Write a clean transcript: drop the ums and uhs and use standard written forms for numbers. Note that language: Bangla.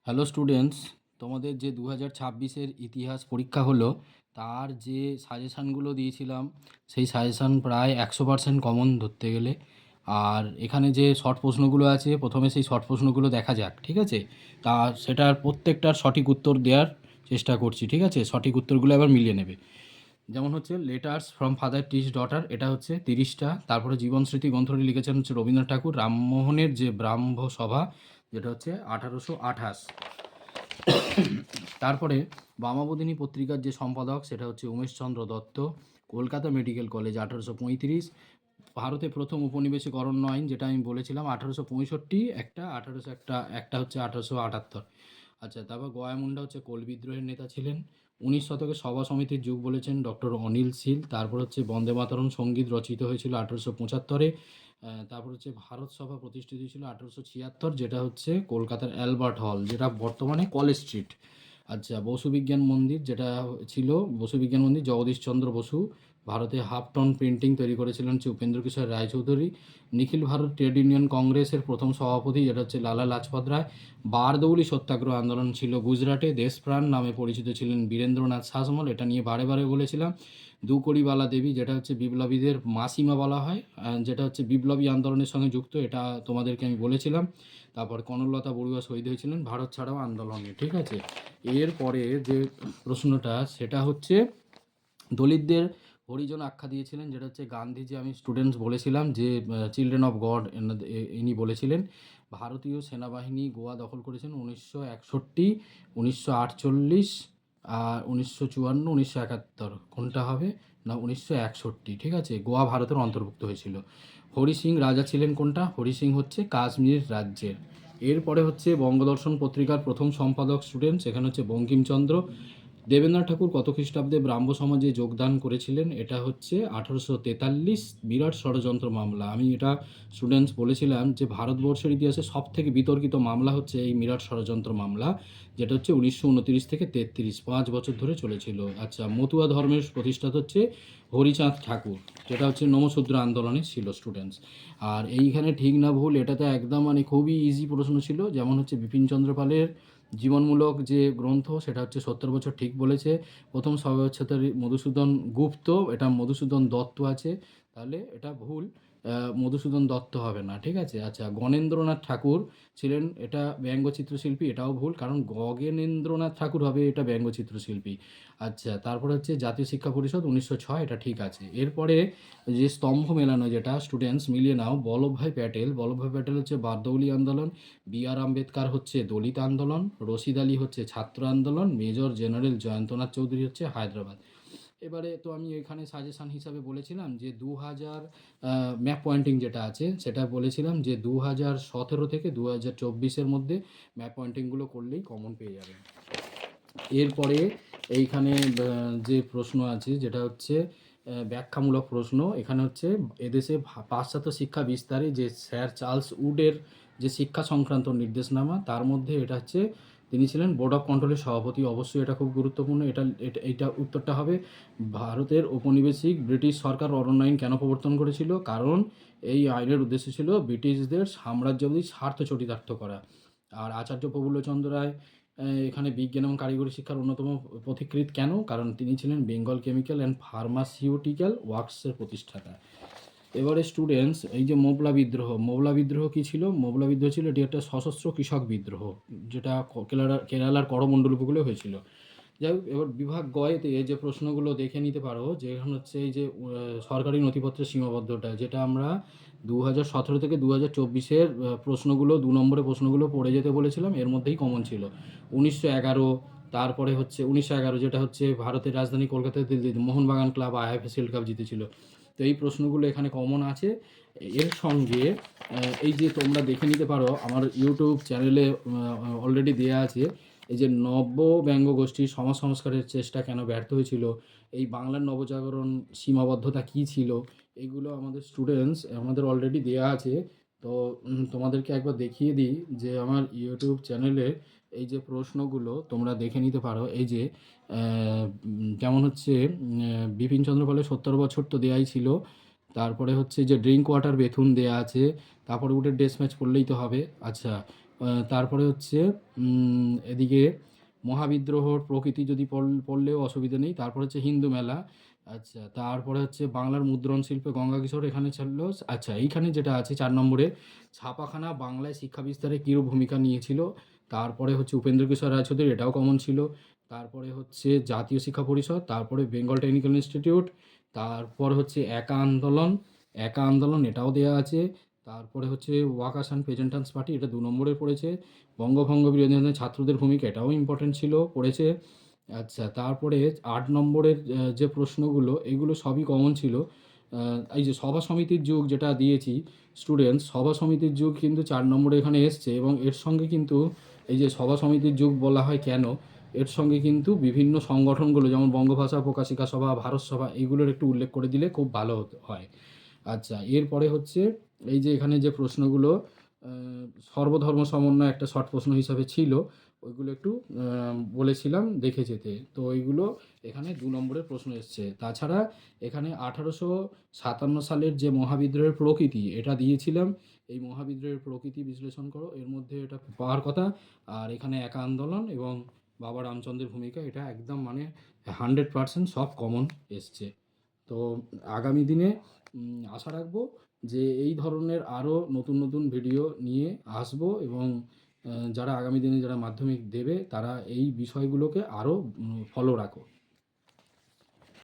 হ্যালো স্টুডেন্টস, তোমাদের যে 2026-এর ইতিহাস পরীক্ষা হলো তার যে সাজেশানগুলো দিয়েছিলাম সেই সাজেশান প্রায় 100% কমন ধরতে গেলে। আর এখানে যে শর্ট প্রশ্নগুলো আছে প্রথমে সেই শর্ট প্রশ্নগুলো দেখা যাক, ঠিক আছে? তা সেটার প্রত্যেকটার সঠিক উত্তর দেওয়ার চেষ্টা করছি, ঠিক আছে? সঠিক উত্তরগুলো এবার মিলিয়ে নেবে। যেমন হচ্ছে letters from father teach daughter, এটা হচ্ছে 30টা। তারপরে জীবন স্মৃতি গ্রন্থটি লিখেছেন হচ্ছে রবীন্দ্রনাথ ঠাকুর। রামমোহনের যে ব্রাহ্ম সভা, যেটা হচ্ছে 1828। তারপরে বামাবোধিনী পত্রিকার যে সম্পাদক সেটা হচ্ছে উমেশচন্দ্র দত্ত। Kolkata medical college 1835। ভারতে প্রথম উপনিবেশিক অরণ্য আইন, যেটা আমি বলেছিলাম 1865, একটা 1800, একটা একটা হচ্ছে 1878। আচ্ছা, তারপর গয়ামুন্ডা হচ্ছে কোল বিদ্রোহের নেতা ছিলেন। 19 শতকে সভা সমিতির যুগ বলেছেন ডক্টর অনিল শীল। তারপর হচ্ছে বন্দে মাতরম সঙ্গীত রচিত হয়েছিল 1875-এ। তারপর হচ্ছে ভারত সভা প্রতিষ্ঠিত ছিল 1876, যেটা হচ্ছে কলকাতার অ্যালবার্ট হল, যেটা বর্তমানে কলেজ স্ট্রিট। আচ্ছা, বসু বিজ্ঞান মন্দির যেটা ছিল, বসু বিজ্ঞান মন্দির জগদীশচন্দ্র বসু। ভারতে হাফ টন প্রিন্টিং তৈরি করেছিলেন হচ্ছে উপেন্দ্র কিশোর রায়চৌধুরী। নিখিল ভারত ট্রেড ইউনিয়ন কংগ্রেসের প্রথম সভাপতি, যেটা হচ্ছে লালা লাজপত রায়। বারদৌলি সত্যাগ্রহ আন্দোলন ছিল গুজরাটে। দেশপ্রাণ নামে পরিচিত ছিলেন বীরেন্দ্রনাথ শাসমল, এটা নিয়ে বারে বারে বলেছিলাম। দুকড়িবালা দেবী, যেটা হচ্ছে বিপ্লবীদের মাসিমা বলা হয়, যেটা হচ্ছে বিপ্লবী আন্দোলনের সঙ্গে যুক্ত, এটা তোমাদেরকে আমি বলেছিলাম। তারপর কনকলতা বড়ুয়া শহীদ হয়েছিলেন ভারত ছাড়াও আন্দোলনে, ঠিক আছে? এরপরে যে প্রশ্নটা সেটা হচ্ছে দলিতদের হরিজন আখ্যা দিয়েছিলেন, যেটা হচ্ছে গান্ধীজি। আমি স্টুডেন্টস বলেছিলাম যে চিলড্রেন অফ গড ইনি বলেছিলেন। ভারতীয় সেনাবাহিনী গোয়া দখল করেছেন 1961, 1948, আর 1954, 1971। কোনটা হবে? না, 1961, ঠিক আছে? গোয়া ভারতের অন্তর্ভুক্ত হয়েছিল। হরি সিং রাজা ছিলেন কোনটা? হরি সিং হচ্ছে কাশ্মীর রাজ্যের। এরপরে হচ্ছে বঙ্গদর্শন পত্রিকার প্রথম সম্পাদক স্টুডেন্টস, এখানে হচ্ছে বঙ্কিমচন্দ্র। দেবেন্দ্রনাথ ঠাকুর কত খ্রিস্টাব্দে ব্রাহ্ম সমাজে যোগদান করেছিলেন? এটা হচ্ছে 1843। বিরাট ষড়যন্ত্র মামলা, আমি এটা স্টুডেন্টস বলেছিলাম যে ভারতবর্ষের ইতিহাসে সব থেকে বিতর্কিত মামলা হচ্ছে এই বিরাট ষড়যন্ত্র মামলা, যেটা হচ্ছে 1929 থেকে 33, 5 বছর ধরে চলেছিল। আচ্ছা, মতুয়া ধর্মের প্রতিষ্ঠাতা হচ্ছে হরিচাঁদ ঠাকুর, যেটা হচ্ছে নমশূদ্র আন্দোলনে ছিল স্টুডেন্টস। আর এইখানে ঠিক না ভুল, এটাতে একদম মানে খুবই ইজি প্রশ্ন ছিল। যেমন হচ্ছে বিপিনচন্দ্র পালের জীবনমূলক যে গ্রন্থ সেটা হচ্ছে 70 বছর, ঠিক বলেছে। প্রথম সভা হচ্ছে তার মধুসূদন গুপ্ত, এটা মধুসূদন দত্ত আছে, তাহলে এটা ভুল। মধুসূদন দত্ত হবে না, ঠিক আছে? আচ্ছা, গণেন্দ্রনাথ ঠাকুর ছিলেন, এটা ব্যঙ্গচিত্রশিল্পী, এটাও ভুল, কারণ গগনেন্দ্রনাথ ঠাকুর হবে এটা ব্যঙ্গচিত্রশিল্পী। আচ্ছা, তারপরে হচ্ছে জাতীয় শিক্ষা পরিষদ 1906, এটা ঠিক আছে। এরপরে যে স্তম্ভ মেলানো, যেটা স্টুডেন্টস মিলিয়ে নাও, বল্লভভাই প্যাটেল। বল্লভভাই প্যাটেল হচ্ছে বারদৌলি আন্দোলন। বি আর আম্বেদকর হচ্ছে দলিত আন্দোলন। রশিদ আলী হচ্ছে ছাত্র আন্দোলন। মেজর জেনারেল জয়ন্তনাথ চৌধুরী হচ্ছে হায়দ্রাবাদ। এবারে তো আমি এখানে সাজেশান হিসাবে বলেছিলাম যে 2000 ম্যাপ পয়েন্টিং যেটা আছে সেটা বলেছিলাম যে 2017 থেকে 2024-এর মধ্যে ম্যাপ পয়েন্টিংগুলো করলেই কমন পেয়ে যাবেন। এরপরে এইখানে যে প্রশ্ন আছে যেটা হচ্ছে ব্যাখ্যামূলক প্রশ্ন। এখানে হচ্ছে এদেশে পাশ্চাত্য শিক্ষা বিস্তারে যে স্যার চার্লস উডের যে শিক্ষা সংক্রান্ত নির্দেশনামা, তার মধ্যে এটা হচ্ছে তিনি ছিলেন বোর্ড অফ কন্ট্রোলের সভাপতি। অবশ্যই এটা খুব গুরুত্বপূর্ণ। এটা উত্তরটা হবে ভারতের ঔপনিবেশিক ব্রিটিশ সরকার অরণ্য আইন কেন প্রবর্তন করেছিল? কারণ এই আইনের উদ্দেশ্য ছিল ব্রিটিশদের সাম্রাজ্যবাদী স্বার্থ চরিতার্থ করা। আর আচার্য প্রফুল্লচন্দ্র রায় এখানে বিজ্ঞান এবং কারিগরি শিক্ষার অন্যতম পথিকৃৎ কেন? কারণ তিনি ছিলেন বেঙ্গল কেমিক্যাল অ্যান্ড ফার্মাসিউটিক্যাল ওয়ার্কসের প্রতিষ্ঠাতা। এবারে স্টুডেন্টস, এই যে মোবলা বিদ্রোহ, মোবলা বিদ্রোহ কী ছিল? মোবলা বিদ্রোহ ছিল এটি একটা সশস্ত্র কৃষক বিদ্রোহ, যেটা কেরালার করমণ্ডল উপকূলে হয়েছিল। যাই হোক, এবার বিভাগ গয়েতে যে প্রশ্নগুলো দেখে নিতে পারো, যে এখন হচ্ছে এই যে সরকারি নথিপত্রের সীমাবদ্ধতা, যেটা আমরা 2017 থেকে 2024-এর প্রশ্নগুলো, 2 নম্বরের প্রশ্নগুলো পড়ে যেতে বলেছিলাম, এর মধ্যেই কমন ছিল 1911। তারপরে হচ্ছে 1911, যেটা হচ্ছে ভারতের রাজধানী কলকাতায় দিল্লিতে Mohun Bagan club IFA shield cup জিতেছিল। তো এই প্রশ্নগুলো এখানে কমন আছে। এর সঙ্গে এই যে তোমরা দেখে নিতে পারো আমার ইউটিউব চ্যানেলে অলরেডি দেওয়া আছে, এই যে নব্য ব্যঙ্গ গোষ্ঠীর সমাজ সংস্কারের চেষ্টা কেন ব্যর্থ হয়েছিল, এই বাংলার নবজাগরণ সীমাবদ্ধতা কী ছিল, এইগুলো আমাদের স্টুডেন্টস আমাদের অলরেডি দেওয়া আছে। তো তোমাদেরকে একবার দেখিয়ে দিই যে আমার ইউটিউব চ্যানেলে এই যে প্রশ্নগুলো তোমরা দেখে নিতে পারো। এই যে যেমন হচ্ছে বিপিনচন্দ্র পালের 70 বছর তো দেয়াই ছিল। তারপরে হচ্ছে যে ড্রিঙ্ক ওয়াটার বেথুন দেয়া আছে। তারপরে উঠে ড্রেস ম্যাচ করলেই তো হবে। আচ্ছা, তারপরে হচ্ছে এদিকে মহাবিদ্রোহর প্রকৃতি যদি পড়লেও অসুবিধা নেই। তারপর হচ্ছে হিন্দু মেলা। আচ্ছা, তারপরে হচ্ছে বাংলার মুদ্রণ শিল্পে গঙ্গা কিশোর এখানে ছিল। আচ্ছা, এইখানে যেটা আছে 4 নম্বরে, ছাপাখানা বাংলায় শিক্ষা বিস্তারে কিরূপ ভূমিকা নিয়েছিল। তারপরে হচ্ছে উপেন্দ্র কিশোর রায়চৌধুরী, এটাও কমন ছিল। তারপরে হচ্ছে জাতীয় শিক্ষা পরিষদ, তারপরে বেঙ্গল টেকনিক্যাল ইনস্টিটিউট, তারপর হচ্ছে একা আন্দোলন এটাও দেয়া আছে। তারপরে হচ্ছে ওয়ার্কার্স অ্যান্ড পেজেন্টান্স পার্টি, এটা 2 নম্বরে পড়েছে। বঙ্গভঙ্গ বিরোধী আন্দোলনে ছাত্রদের ভূমিকা, এটাও ইম্পর্টেন্ট ছিল, পড়েছে। আচ্ছা, তারপরে 8 নম্বরের যে প্রশ্নগুলো এগুলো সবই কমন ছিল। এই যে সভা সমিতির যুগ যেটা দিয়েছি স্টুডেন্টস, সভা সমিতির যুগ কিন্তু 4 নম্বরে এখানে এসছে, এবং এর সঙ্গে কিন্তু এই যে সভা সমিতির যুগ বলা হয় কেন, এর সঙ্গে কিন্তু বিভিন্ন সংগঠনগুলো যেমন বঙ্গভাষা প্রকাশিকা সভা, ভারত সভা, এগুলোর একটু উল্লেখ করে দিলে খুব ভালো হয়। আচ্ছা, এরপরে হচ্ছে এই যে এখানে যে প্রশ্নগুলো সর্বধর্ম সমন্বয় একটা শর্ট প্রশ্ন হিসাবে ছিল, ওইগুলো একটু বলেছিলাম দেখে যেতে। তো ওইগুলো এখানে 2 নম্বরের প্রশ্ন এসছে। তাছাড়া এখানে 1857 সালের যে মহাবিদ্রোহের প্রকৃতি এটা দিয়েছিলাম। এই মহাবিদ্রোহের প্রকৃতি বিশ্লেষণ করো, এর মধ্যে এটা পাওয়ার কথা। আর এখানে একা আন্দোলন এবং বাবা রামচন্দ্রের ভূমিকা, এটা একদম মানে 100% সব কমন এসছে। তো আগামী দিনে আশা রাখবো যে এই ধরনের আরও নতুন নতুন ভিডিও নিয়ে আসবো, এবং যারা আগামী দিনে যারা মাধ্যমিক দেবে তারা এই বিষয়গুলোকে আরও ফলো রাখো।